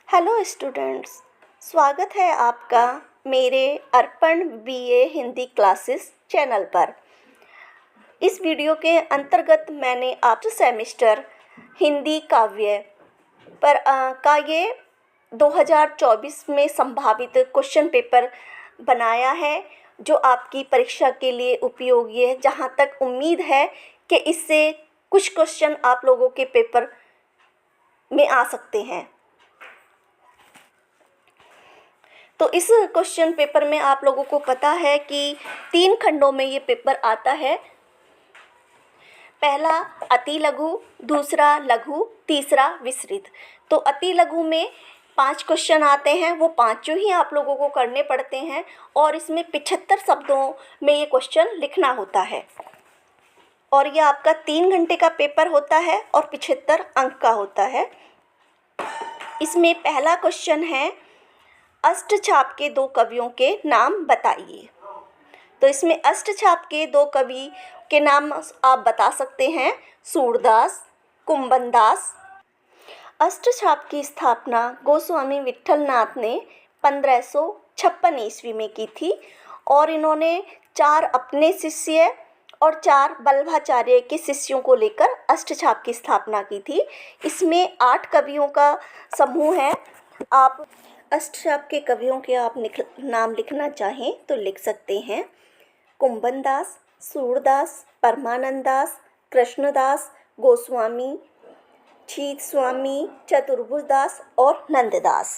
Hello students, स्वागत है आपका मेरे अर्पण बीए हिंदी क्लासेस चैनल पर। इस वीडियो के अंतर्गत मैंने आपसे सेमेस्टर हिंदी काव्य पर का ये 2024 में संभावित क्वेश्चन पेपर बनाया है, जो आपकी परीक्षा के लिए उपयोगी है। जहाँ तक उम्मीद है कि इससे कुछ क्वेश्चन आप लोगों के पेपर में आ सकते हैं। तो इस क्वेश्चन पेपर में आप लोगों को पता है कि 3 खंडों में ये पेपर आता है। पहला अति लघु, दूसरा लघु, तीसरा विस्तृत। तो अति लघु में 5 क्वेश्चन आते हैं, वो पाँचों ही आप लोगों को करने पड़ते हैं और इसमें 75 शब्दों में ये क्वेश्चन लिखना होता है और ये आपका 3 घंटे का पेपर होता है और 75 अंक का होता है। इसमें पहला क्वेश्चन है, अष्टछाप के 2 कवियों के नाम बताइए। तो इसमें अष्टछाप के 2 कवि के नाम आप बता सकते हैं, सूरदास, कुंभनदास। अष्टछाप की स्थापना गोस्वामी विट्ठलनाथ ने 1556 ईस्वी में की थी और इन्होंने 4 अपने शिष्य और 4 वल्लभाचार्य के शिष्यों को लेकर अष्टछाप की स्थापना की थी। इसमें 8 कवियों का समूह है। आप अष्टछाप के कवियों के आप नाम लिखना चाहें तो लिख सकते हैं, कुंभनदास, सूरदास, परमानंदास, कृष्णदास, गोस्वामी, छीत स्वामी, चतुर्भुजदास और नंददास।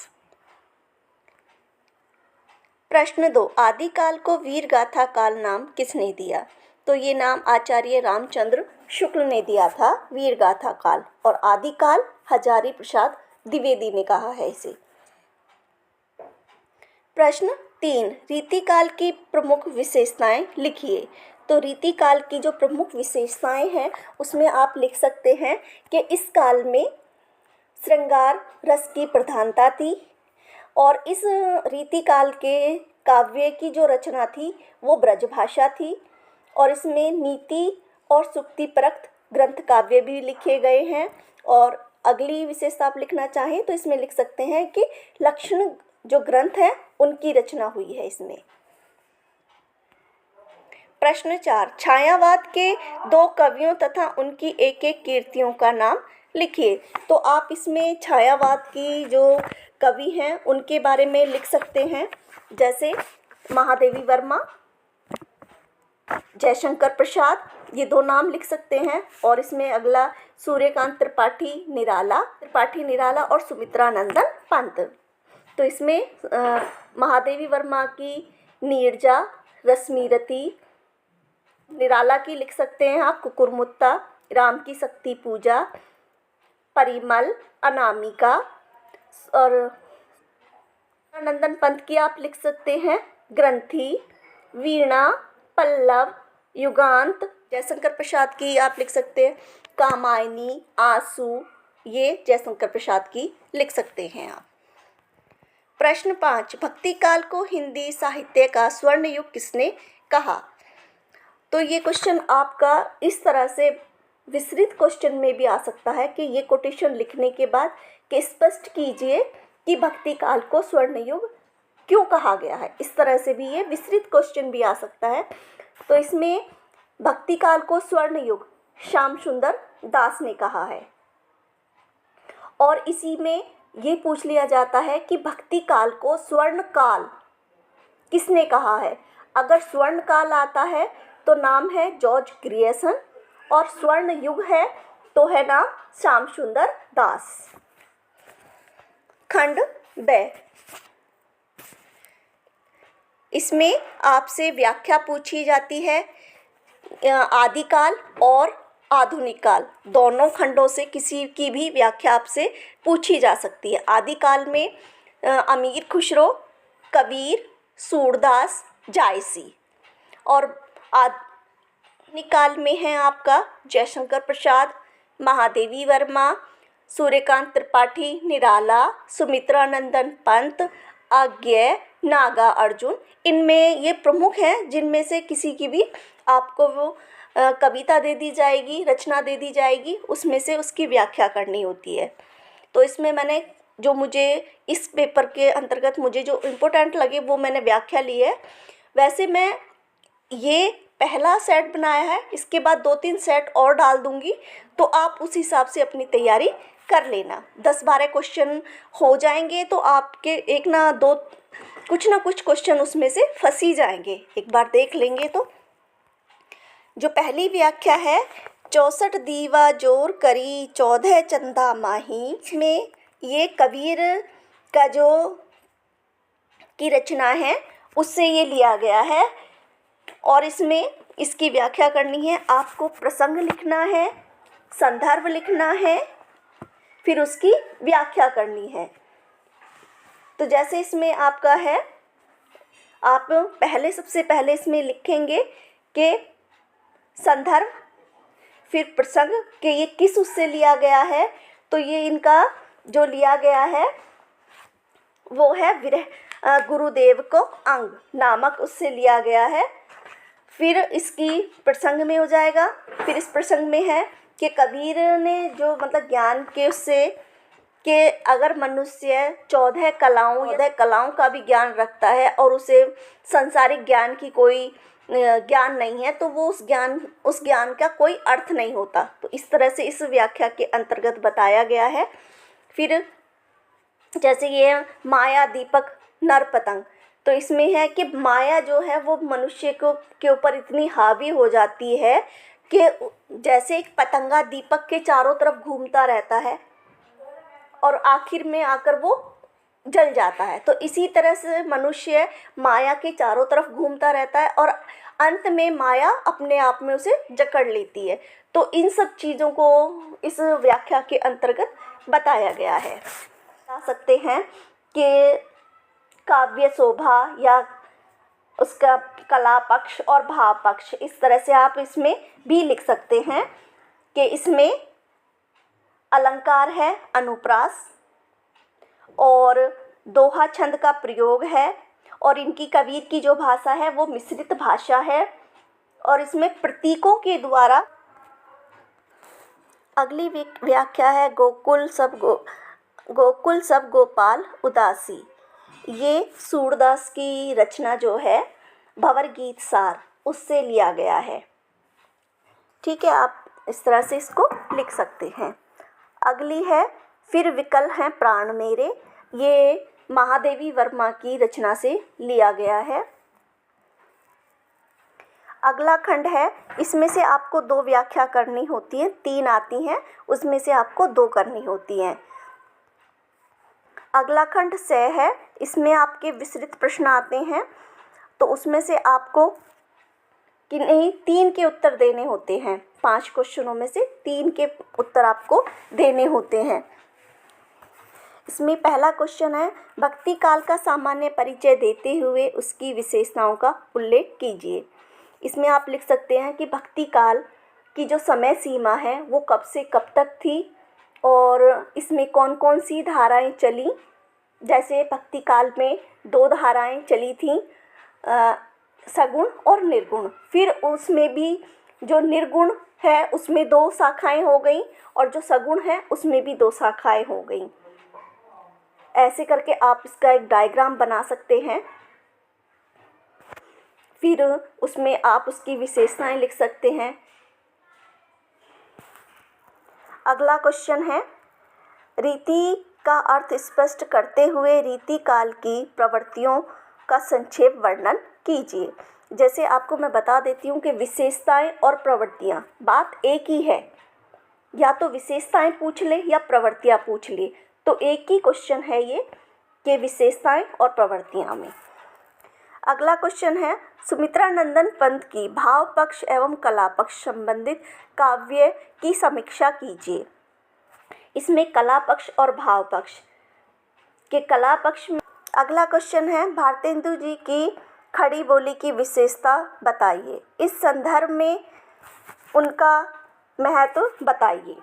प्रश्न 2, आदिकाल को वीर गाथा काल नाम किसने दिया? तो ये नाम आचार्य रामचंद्र शुक्ल ने दिया था, वीर गाथा काल, और आदिकाल हजारी प्रसाद द्विवेदी ने कहा है इसे। प्रश्न 3, रीतिकाल की प्रमुख विशेषताएं लिखिए। तो रीतिकाल की जो प्रमुख विशेषताएं हैं उसमें आप लिख सकते हैं कि इस काल में श्रृंगार रस की प्रधानता थी और इस रीतिकाल के काव्य की जो रचना थी वो ब्रजभाषा थी और इसमें नीति और सुक्तिपरक ग्रंथ काव्य भी लिखे गए हैं। और अगली विशेषता आप लिखना चाहें तो इसमें लिख सकते हैं कि लक्षण जो ग्रंथ है उनकी रचना हुई है इसमें। प्रश्न 4, छायावाद के 2 कवियों तथा उनकी एक-एक कृतियों का नाम लिखिए। तो आप इसमें छायावाद की जो कवि हैं उनके बारे में लिख सकते हैं, जैसे महादेवी वर्मा, जयशंकर प्रसाद, ये 2 नाम लिख सकते हैं। और इसमें अगला सूर्यकांत त्रिपाठी निराला और सुमित्रानंदन पंत। तो इसमें महादेवी वर्मा की नीरजा, रश्मिरती, निराला की लिख सकते हैं आप कुकुरमुत्ता, राम की शक्ति पूजा, परिमल, अनामिका, और नंदन पंत की आप लिख सकते हैं ग्रंथि, वीणा, पल्लव, युगांत। जयशंकर प्रसाद की आप लिख सकते हैं कामायनी, आंसू, ये जयशंकर प्रसाद की लिख सकते हैं आप। प्रश्न 5, भक्ति काल को हिंदी साहित्य का स्वर्ण युग किसने कहा? तो ये क्वेश्चन आपका इस तरह से विस्तृत क्वेश्चन में भी आ सकता है कि ये कोटेशन लिखने के बाद कि स्पष्ट कीजिए कि भक्ति काल को स्वर्ण युग क्यों कहा गया है। इस तरह से भी ये विस्तृत क्वेश्चन भी आ सकता है। तो इसमें भक्ति काल को स्वर्ण युग श्याम सुंदर दास ने कहा है और इसी में ये पूछ लिया जाता है कि भक्ति काल को स्वर्ण काल किसने कहा है। अगर स्वर्ण काल आता है तो नाम है जॉर्ज ग्रियर्सन और स्वर्ण युग है तो है नाम श्याम सुंदर दास। खंड ब, इसमें आपसे व्याख्या पूछी जाती है। आदिकाल और आधुनिक काल दोनों खंडों से किसी की भी व्याख्या आपसे पूछी जा सकती है। आदिकाल में अमीर खुसरो, कबीर, सूरदास, जायसी, और आधुनिक काल में है आपका जयशंकर प्रसाद, महादेवी वर्मा, सूर्यकांत त्रिपाठी, निराला, सुमित्रानंदन पंत, अज्ञेय, नागा अर्जुन। इनमें ये प्रमुख हैं जिनमें से किसी की भी आपको वो कविता दे दी जाएगी, रचना दे दी जाएगी, उसमें से उसकी व्याख्या करनी होती है। तो इसमें मैंने जो मुझे इस पेपर के अंतर्गत मुझे जो इम्पोर्टेंट लगे वो मैंने व्याख्या ली है। वैसे मैं ये पहला सेट बनाया है, इसके बाद 2-3 सेट और डाल दूँगी, तो आप उस हिसाब से अपनी तैयारी कर लेना। 10-12 क्वेश्चन हो जाएंगे तो आपके एक ना दो कुछ ना कुछ क्वेश्चन उसमें से फंस ही जाएंगे। एक बार देख लेंगे तो जो पहली व्याख्या है, 64 दीवा जोर करी 14 चंदा माही, इसमें ये कबीर का जो की रचना है उससे ये लिया गया है और इसमें इसकी व्याख्या करनी है। आपको प्रसंग लिखना है, संदर्भ लिखना है, फिर उसकी व्याख्या करनी है। तो जैसे इसमें आपका है, आप सबसे पहले इसमें लिखेंगे कि संदर्भ, फिर प्रसंग कि ये किस उससे लिया गया है। तो ये इनका जो लिया गया है वो है विरह गुरुदेव को अंग नामक उससे लिया गया है। फिर इसकी प्रसंग में हो जाएगा। फिर इस प्रसंग में है कि कबीर ने जो मतलब ज्ञान के उससे कि अगर मनुष्य 14 कलाओं का भी ज्ञान रखता है और उसे सांसारिक ज्ञान की कोई ज्ञान नहीं है तो वो उस ज्ञान का कोई अर्थ नहीं होता। तो इस तरह से इस व्याख्या के अंतर्गत बताया गया है। फिर जैसे ये माया दीपक नर पतंग, तो इसमें है कि माया जो है वो मनुष्य को के ऊपर इतनी हावी हो जाती है कि जैसे एक पतंगा दीपक के चारों तरफ घूमता रहता है और आखिर में आकर वो जल जाता है। तो इसी तरह से मनुष्य माया के चारों तरफ घूमता रहता है और अंत में माया अपने आप में उसे जकड़ लेती है। तो इन सब चीज़ों को इस व्याख्या के अंतर्गत बताया गया है। बता सकते हैं कि काव्य शोभा या उसका कला पक्ष और भाव पक्ष, इस तरह से आप इसमें भी लिख सकते हैं कि इसमें अलंकार है, अनुप्रास और दोहा छंद का प्रयोग है और इनकी कबीर की जो भाषा है वो मिश्रित भाषा है और इसमें प्रतीकों के द्वारा। अगली व्याख्या है गोकुल सब गोपाल उदासी। ये सूरदास की रचना जो है भंवर गीत सार उससे लिया गया है। ठीक है, आप इस तरह से इसको लिख सकते हैं। अगली है फिर विकल हैं प्राण मेरे, ये महादेवी वर्मा की रचना से लिया गया है। अगला खंड है, इसमें से आपको 2 व्याख्या करनी होती है, 3 आती हैं उसमें से आपको 2 करनी होती हैं। अगला खंड से है, इसमें आपके विस्तृत प्रश्न आते हैं तो उसमें से आपको कि नहीं 3 के उत्तर देने होते हैं। 5 क्वेश्चनों में से 3 के उत्तर आपको देने होते हैं। इसमें पहला क्वेश्चन है, भक्ति काल का सामान्य परिचय देते हुए उसकी विशेषताओं का उल्लेख कीजिए। इसमें आप लिख सकते हैं कि भक्ति काल की जो समय सीमा है वो कब से कब तक थी और इसमें कौन कौन सी धाराएं चली। जैसे भक्ति काल में 2 धाराएं चली थीं, सगुण और निर्गुण। फिर उसमें भी जो निर्गुण है उसमें 2 शाखाएं हो गई और जो सगुण है उसमें भी 2 शाखाएं हो गई। ऐसे करके आप इसका एक डायग्राम बना सकते हैं। फिर उसमें आप उसकी विशेषताएं लिख सकते हैं। अगला क्वेश्चन है, रीति का अर्थ स्पष्ट करते हुए रीति काल की प्रवृत्तियों का संक्षेप वर्णन कीजिए। जैसे आपको मैं बता देती हूँ कि विशेषताएं और प्रवृत्तियाँ बात एक ही है, या तो विशेषताएं पूछ ले या प्रवृत्तियाँ पूछ ले, तो एक ही क्वेश्चन है ये कि विशेषताएं और प्रवृत्तियाँ में। अगला क्वेश्चन है, सुमित्रा नंदन पंत की भाव पक्ष एवं कला पक्ष संबंधित काव्य की समीक्षा कीजिए। इसमें कला पक्ष और भाव पक्ष के कला पक्ष में। अगला क्वेश्चन है, भारतेंदु जी की खड़ी बोली की विशेषता बताइए। इस संदर्भ में उनका महत्व बताइए।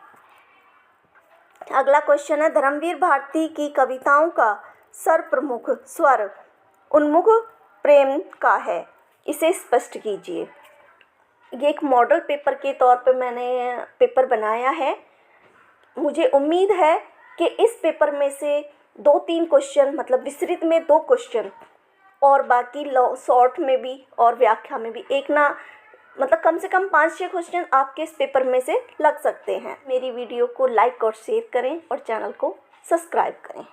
अगला क्वेश्चन है, धर्मवीर भारती की कविताओं का सर्वप्रमुख स्वर उन्मुख प्रेम का है, इसे स्पष्ट कीजिए। ये एक मॉडल पेपर के तौर पर मैंने पेपर बनाया है। मुझे उम्मीद है कि इस पेपर में से 2-3 क्वेश्चन, मतलब विस्तृत में 2 क्वेश्चन और बाकी शॉर्ट में भी और व्याख्या में भी एक ना, मतलब कम से कम 5-6 क्वेश्चन आपके इस पेपर में से लग सकते हैं। मेरी वीडियो को लाइक और शेयर करें और चैनल को सब्सक्राइब करें।